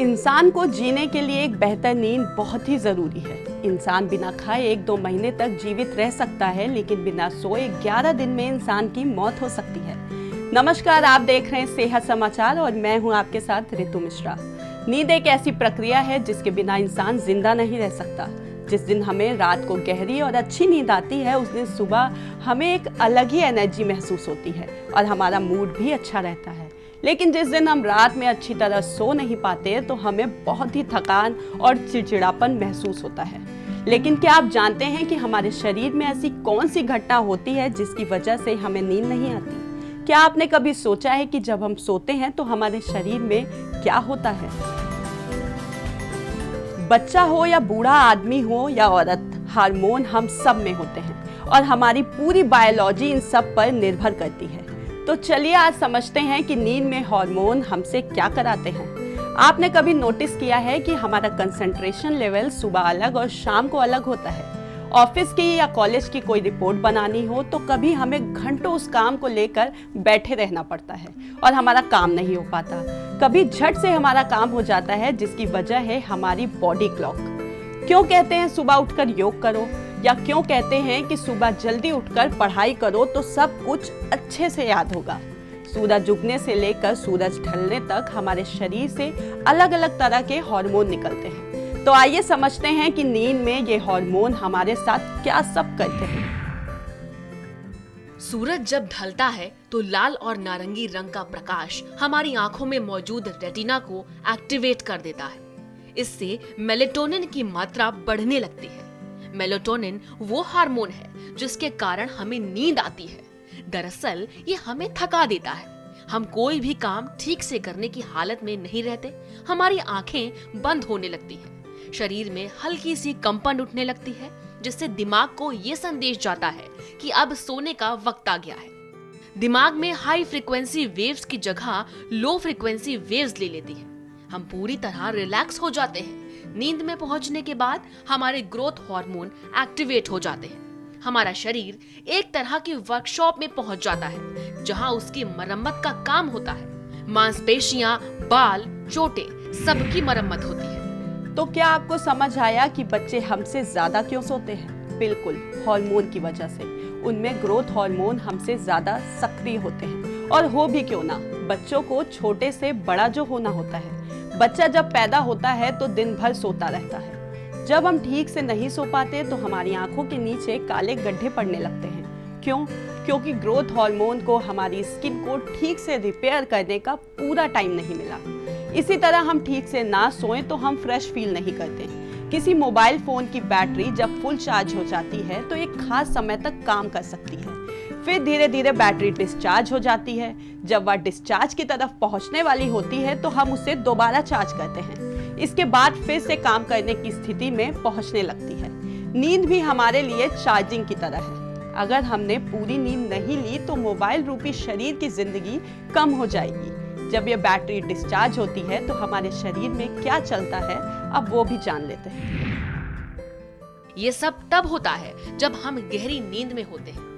इंसान को जीने के लिए एक बेहतर नींद बहुत ही ज़रूरी है। इंसान बिना खाए 1-2 महीने तक जीवित रह सकता है, लेकिन बिना सोए 11 दिन में इंसान की मौत हो सकती है। नमस्कार, आप देख रहे हैं सेहत समाचार और मैं हूं आपके साथ ऋतु मिश्रा। नींद एक ऐसी प्रक्रिया है जिसके बिना इंसान जिंदा नहीं रह सकता। जिस दिन हमें रात को गहरी और अच्छी नींद आती है, उस दिन सुबह हमें एक अलग ही एनर्जी महसूस होती है और हमारा मूड भी अच्छा रहता है। लेकिन जिस दिन हम रात में अच्छी तरह सो नहीं पाते तो हमें बहुत ही थकान और चिड़चिड़ापन महसूस होता है। लेकिन क्या आप जानते हैं कि हमारे शरीर में ऐसी कौन सी घटना होती है जिसकी वजह से हमें नींद नहीं आती? क्या आपने कभी सोचा है कि जब हम सोते हैं तो हमारे शरीर में क्या होता है? बच्चा हो या बूढ़ा आदमी हो या औरत, हार्मोन हम सब में होते हैं और हमारी पूरी बायोलॉजी इन सब पर निर्भर करती है। तो चलिए आज समझते हैं कि नींद में हार्मोन हमसे क्या कराते हैं। आपने कभी नोटिस किया है कि हमारा कंसंट्रेशन लेवल सुबह अलग और शाम को अलग होता है? ऑफिस की या कॉलेज की कोई रिपोर्ट बनानी हो तो कभी हमें घंटों उस काम को लेकर बैठे रहना पड़ता है और हमारा काम नहीं हो पाता। कभी झट से हमारा काम हो जाता है, जिसकी वजह है हमारी बॉडी क्लॉक। क्यों कहते हैं सुबह उठकर योग करो, या क्यों कहते हैं कि सुबह जल्दी उठकर पढ़ाई करो तो सब कुछ अच्छे से याद होगा? सूरज उगने से लेकर सूरज ढलने तक हमारे शरीर से अलग अलग तरह के हार्मोन निकलते हैं। तो आइए समझते हैं कि नींद में ये हार्मोन हमारे साथ क्या सब करते हैं। सूरज जब ढलता है तो लाल और नारंगी रंग का प्रकाश हमारी आंखों में मौजूद रेटिना को एक्टिवेट कर देता है। इससे मेलेटोनिन की मात्रा बढ़ने लगती है। मेलेटोनिन वो हार्मोन है जिसके कारण हमें नींद आती है। दरअसल ये हमें थका देता है। हम कोई भी काम ठीक से करने की हालत में नहीं रहते। हमारी आंखें बंद होने लगती हैं। शरीर में हल्की सी कंपन उठने लगती है, जिससे दिमाग को ये संदेश जाता है कि अब सोने का वक्त आ गया है। दिमाग में हाई फ्रीक्वेंसी वेव्स की जगह लो फ्रीक्वेंसी वेव्स ले लेती है। हम पूरी तरह रिलैक्स हो जाते हैं। नींद में पहुंचने के बाद हमारे ग्रोथ हार्मोन एक्टिवेट हो जाते हैं। हमारा शरीर एक तरह की वर्कशॉप में पहुंच जाता है, जहां उसकी मरम्मत का काम होता है। मांसपेशियां, बाल, चोटें, सबकी मरम्मत होती है। तो क्या आपको समझ आया कि बच्चे हमसे ज्यादा क्यों सोते हैं? बिल्कुल, हार्मोन की वजह से। उनमें ग्रोथ हार्मोन हमसे ज्यादा सक्रिय होते हैं। और हो भी क्यों ना, बच्चों को छोटे से बड़ा जो होना होता है। बच्चा जब पैदा होता है तो दिन भर सोता रहता है। जब हम ठीक से नहीं सो पाते तो हमारी आंखों के नीचे काले गड्ढे पड़ने लगते हैं। क्यों? क्योंकि ग्रोथ हार्मोन को हमारी स्किन को ठीक से रिपेयर करने का पूरा टाइम नहीं मिला। इसी तरह हम ठीक से ना सोएं तो हम फ्रेश फील नहीं करते। किसी मोबाइल फोन की बैटरी जब फुल चार्ज हो जाती है तो एक खास समय तक काम कर सकती है, फिर धीरे धीरे बैटरी डिस्चार्ज हो जाती है। जब वह डिस्चार्ज की तरफ पहुंचने वाली होती है तो हम उसे दोबारा चार्ज करते हैं। इसके बाद फिर से काम करने की स्थिति में पहुंचने लगती है। नींद भी हमारे लिए चार्जिंग की तरह है। अगर हमने पूरी नींद नहीं ली तो मोबाइल रूपी शरीर की जिंदगी कम हो जाएगी। जब ये बैटरी डिस्चार्ज होती है तो हमारे शरीर में क्या चलता है, अब वो भी जान लेते हैं। ये सब तब होता है जब हम गहरी नींद में होते हैं।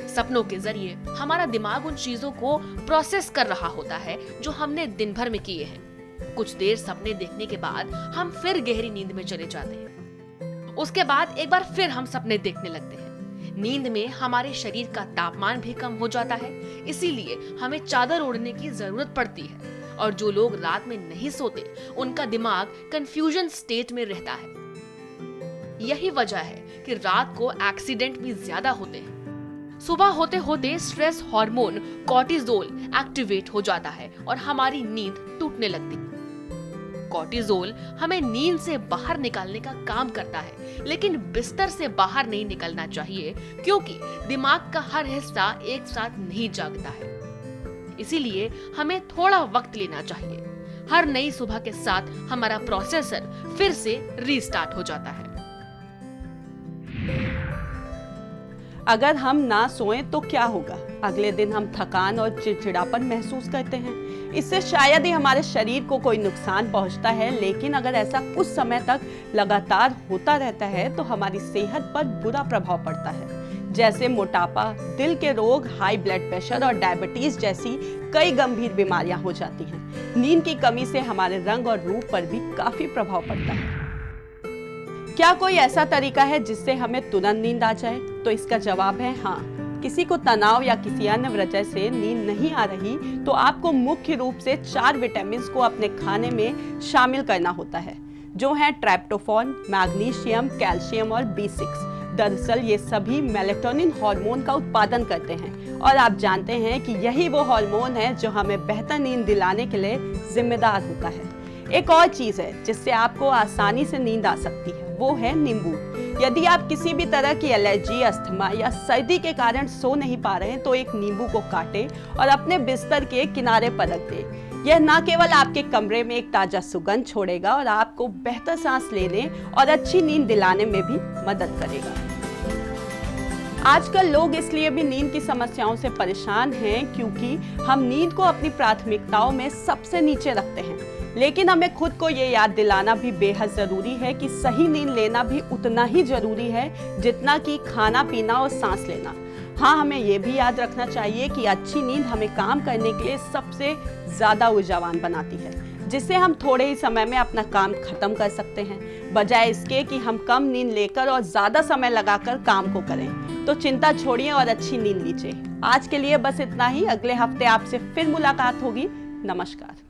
सपनों के जरिए हमारा दिमाग उन चीजों को प्रोसेस कर रहा होता है जो हमने दिन भर में किए हैं। कुछ देर सपने देखने के बाद हम फिर गहरी नींद में चले जाते हैं। उसके बाद एक बार फिर हम सपने देखने लगते हैं। नींद में हमारे शरीर का तापमान भी कम हो जाता है, इसीलिए हमें चादर ओढ़ने की जरूरत पड़ती है। और जो लोग रात में नहीं सोते, उनका दिमाग कंफ्यूजन स्टेट में रहता है। यही वजह है कि रात को एक्सीडेंट भी ज्यादा होते हैं। सुबह होते होते स्ट्रेस हार्मोन कॉर्टिसोल एक्टिवेट हो जाता है और हमारी नींद टूटने लगती है। कॉर्टिसोल हमें नींद से बाहर निकालने का काम करता है, लेकिन बिस्तर से बाहर नहीं निकलना चाहिए, क्योंकि दिमाग का हर हिस्सा एक साथ नहीं जागता है। इसीलिए हमें थोड़ा वक्त लेना चाहिए। हर नई सुबह के साथ हमारा प्रोसेसर फिर से रीस्टार्ट हो जाता है। अगर हम ना सोएं तो क्या होगा? अगले दिन हम थकान और चिड़चिड़ापन महसूस करते हैं। इससे शायद ही हमारे शरीर को कोई नुकसान पहुंचता है, लेकिन अगर ऐसा कुछ समय तक लगातार होता रहता है तो हमारी सेहत पर बुरा प्रभाव पड़ता है। जैसे मोटापा, दिल के रोग, हाई ब्लड प्रेशर और डायबिटीज जैसी कई गंभीर बीमारियां हो जाती हैं। नींद की कमी से हमारे रंग और रूप पर भी काफी प्रभाव पड़ता है। क्या कोई ऐसा तरीका है जिससे हमें तुरंत नींद आ जाए? तो इसका जवाब है हाँ। किसी को तनाव या किसी अन्य वजह से नींद नहीं आ रही तो आपको मुख्य रूप से 4 विटामिन को अपने खाने में शामिल करना होता है, जो है ट्राइप्टोफैन, मैग्नीशियम, कैल्शियम और B6। दरअसल ये सभी मेलेटोनिन हार्मोन का उत्पादन करते हैं और आप जानते हैं कि यही वो हार्मोन है जो हमें बेहतर नींद दिलाने के लिए जिम्मेदार होता है। एक और चीज है जिससे आपको आसानी से नींद आ सकती है, वो है नींबू। यदि आप किसी भी तरह की एलर्जी, अस्थमा या सर्दी के कारण सो नहीं पा रहे हैं तो एक नींबू को काटें और अपने बिस्तर के किनारे पर रख दें। यह न केवल आपके कमरे में एक ताजा सुगंध छोड़ेगा और आपको बेहतर सांस लेने और अच्छी नींद दिलाने में भी मदद करेगा। आजकल लोग इसलिए भी नींद की समस्याओं से परेशान हैं क्योंकि हम नींद को अपनी प्राथमिकताओं में सबसे नीचे रखते हैं। लेकिन हमें खुद को ये याद दिलाना भी बेहद जरूरी है कि सही नींद लेना भी उतना ही जरूरी है जितना कि खाना पीना और सांस लेना। हाँ, हमें ये भी याद रखना चाहिए कि अच्छी नींद हमें काम करने के लिए सबसे ज्यादा ऊर्जावान बनाती है, जिससे हम थोड़े ही समय में अपना काम खत्म कर सकते हैं, बजाय इसके कि हम कम नींद लेकर और ज्यादा समय लगाकर काम को करें। तो चिंता छोड़िए और अच्छी नींद लीजिए। आज के लिए बस इतना ही। अगले हफ्ते आपसे फिर मुलाकात होगी। नमस्कार।